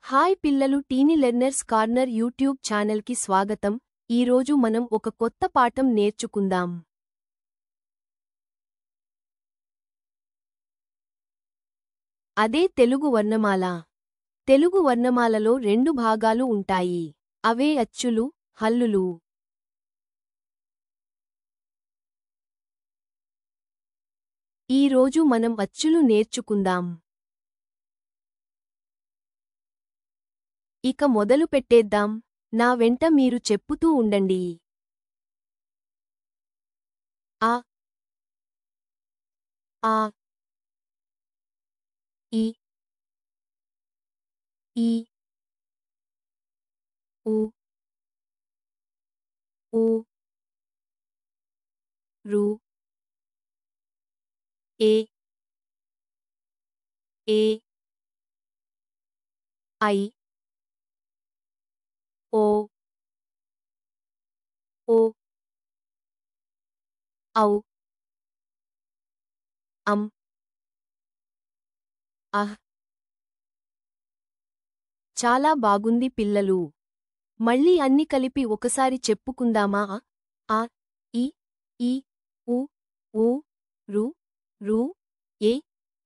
Hi పిల్లలు, teeny learners corner YouTube ఛానల్కి స్వాగతం. ఈరోజు మనం ఒక కొత్త పాఠం నేర్చుకుందాం. అదే తెలుగు వర్ణమాల. తెలుగు వర్ణమాలలో రెండు భాగాలు ఉంటాయి. అవే అచ్చులు, హల్లులు. ఈరోజు మనం అచ్చులు నేర్చుకుందాం. ఇక మొదలు పెట్టేద్దాం. నా వెంట మీరు చెప్పుతూ ఉండండి. ఆ ఆ ఈ ఈ ఉ ఊ రు ఏ ఏ ఐ ఓ ఓ ఔ అం అహ్. చాలా బాగుంది పిల్లలు. మళ్ళీ అన్ని కలిపి ఒకసారి చెప్పుకుందామా? ఆ ఈ ఈ ఉ ఊ రు రు ఏ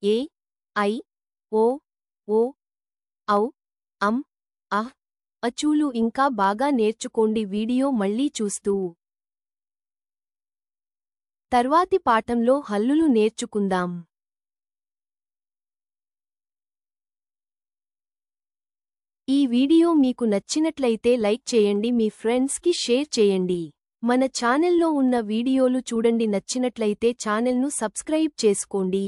ఏ ఐ ఓ ఓ ఔ అం అహ్. అచ్చులు ఇంకా బాగా నేర్చుకోండి. వీడియో మళ్ళీ చూస్తూ తర్వాతి పాఠంలో హల్లులు నేర్చుకుందాం. ఈ వీడియో మీకు నచ్చినట్లయితే లైక్ చేయండి, మీ ఫ్రెండ్స్కి షేర్ చేయండి. మన ఛానల్లో ఉన్న వీడియోలు చూడండి. నచ్చినట్లయితే ఛానల్ను సబ్స్క్రైబ్ చేసుకోండి.